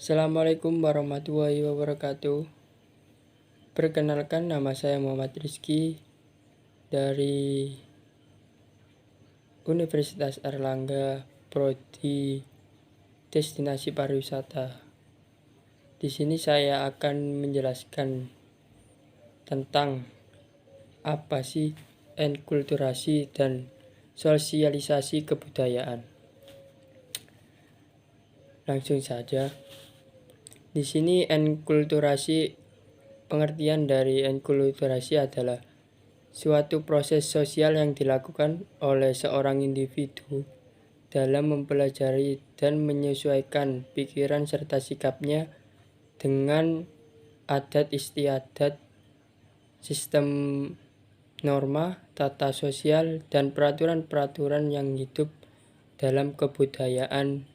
Assalamualaikum warahmatullahi wabarakatuh. Perkenalkan, nama saya Muhammad Rizky dari Universitas Airlangga, Prodi Destinasi Pariwisata. Di sini saya akan menjelaskan tentang apa sih enkulturasi dan sosialisasi kebudayaan. Langsung saja. Di sini enkulturasi, pengertian dari enkulturasi adalah suatu proses sosial yang dilakukan oleh seorang individu dalam mempelajari dan menyesuaikan pikiran serta sikapnya dengan adat istiadat, sistem norma, tata sosial, dan peraturan-peraturan yang hidup dalam kebudayaan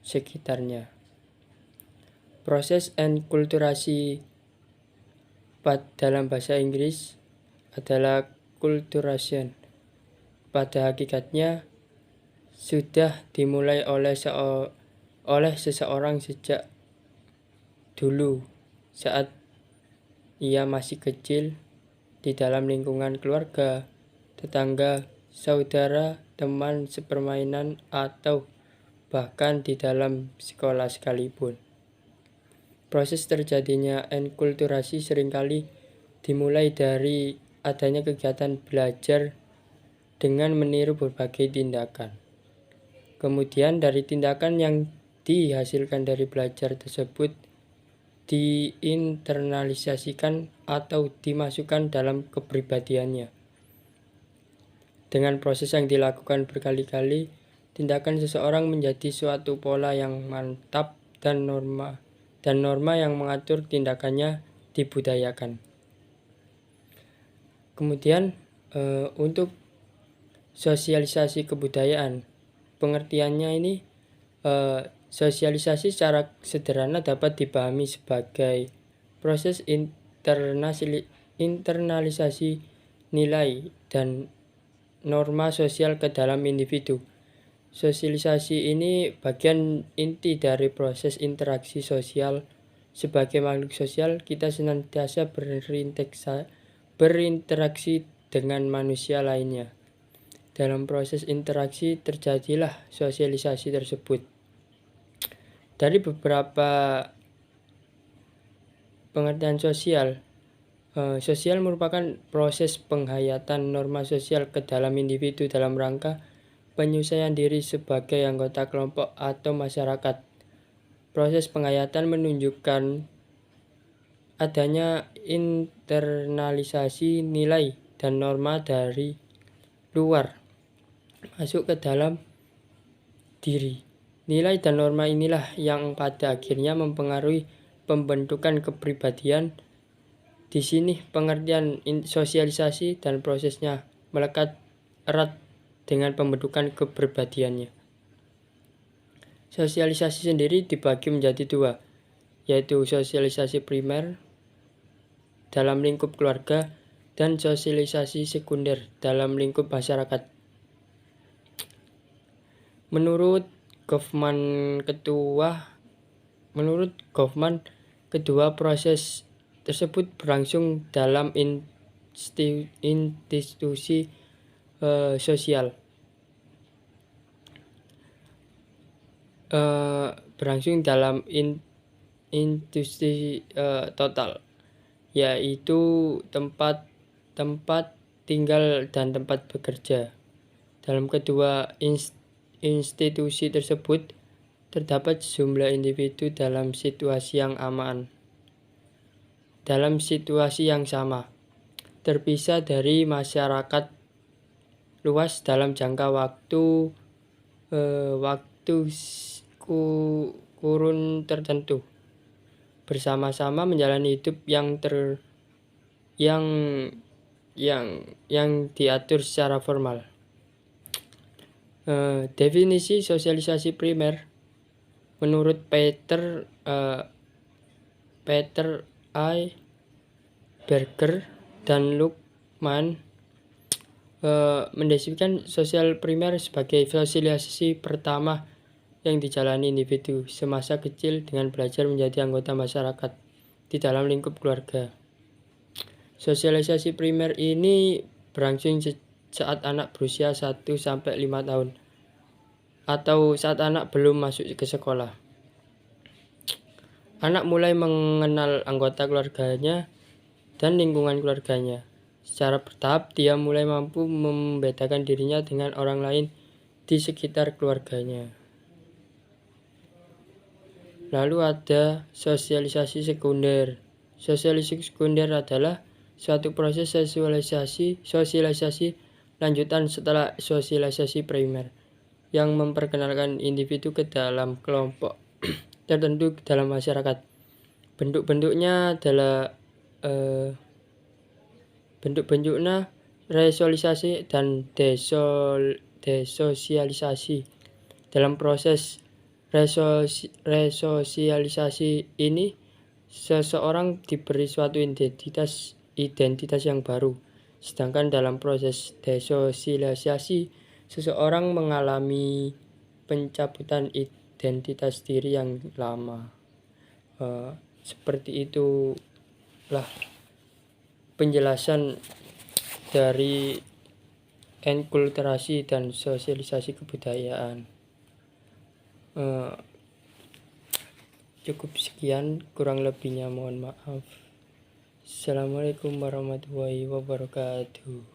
sekitarnya. Proses enkulturasi dalam bahasa Inggris adalah culturation. Pada hakikatnya sudah dimulai oleh seseorang sejak dulu saat ia masih kecil di dalam lingkungan keluarga, tetangga, saudara, teman sepermainan, atau bahkan di dalam sekolah sekalipun. Proses terjadinya enkulturasi seringkali dimulai dari adanya kegiatan belajar dengan meniru berbagai tindakan. Kemudian dari tindakan yang dihasilkan dari belajar tersebut diinternalisasikan atau dimasukkan dalam kepribadiannya. Dengan proses yang dilakukan berkali-kali, tindakan seseorang menjadi suatu pola yang mantap dan norma yang mengatur tindakannya dibudayakan. Kemudian untuk sosialisasi kebudayaan, pengertiannya ini sosialisasi secara sederhana dapat dipahami sebagai proses internalisasi nilai dan norma sosial ke dalam individu. Sosialisasi ini bagian inti dari proses interaksi sosial. Sebagai makhluk sosial, kita senantiasa berinteraksi dengan manusia lainnya. Dalam proses interaksi terjadilah sosialisasi tersebut. Dari beberapa pengertian sosial, sosial merupakan proses penghayatan norma sosial ke dalam individu dalam rangka penyesuaian diri sebagai anggota kelompok atau masyarakat. Proses penghayatan menunjukkan adanya internalisasi nilai dan norma dari luar masuk ke dalam diri. Nilai dan norma inilah yang pada akhirnya mempengaruhi pembentukan kepribadian. Di sini pengertian sosialisasi dan prosesnya melekat erat dengan pembentukan kepribadiannya. Sosialisasi sendiri dibagi menjadi dua, yaitu sosialisasi primer dalam lingkup keluarga dan sosialisasi sekunder dalam lingkup masyarakat. Menurut Goffman, kedua proses tersebut berlangsung dalam institusi sosial. Berlangsung dalam industri total, yaitu tempat tinggal dan tempat bekerja. Dalam kedua institusi tersebut terdapat sejumlah individu dalam situasi yang aman, dalam situasi yang sama, terpisah dari masyarakat luas dalam jangka waktu kurun tertentu, bersama-sama menjalani hidup yang diatur secara formal. Definisi sosialisasi primer menurut Peter I. Berger dan Luckman mendeskripsikan sosial primer sebagai sosialisasi pertama yang dijalani individu semasa kecil dengan belajar menjadi anggota masyarakat di dalam lingkup keluarga. Sosialisasi primer ini berlangsung saat anak berusia 1-5 tahun atau saat anak belum masuk ke sekolah. Anak mulai mengenal anggota keluarganya dan lingkungan keluarganya. Secara bertahap, dia mulai mampu membedakan dirinya dengan orang lain di sekitar keluarganya. Lalu ada sosialisasi sekunder. Sosialisasi sekunder adalah suatu proses sosialisasi lanjutan setelah sosialisasi primer yang memperkenalkan individu ke dalam kelompok tertentu dalam masyarakat. Bentuk-bentuknya adalah resosialisasi dan desosialisasi. Dalam proses resosialisasi ini, seseorang diberi suatu identitas yang baru. Sedangkan dalam proses desosialisasi, seseorang mengalami pencabutan identitas diri yang lama. Seperti itulah penjelasan dari enkulturasi dan sosialisasi kebudayaan. Cukup sekian, kurang lebihnya mohon maaf. Assalamualaikum warahmatullahi wabarakatuh.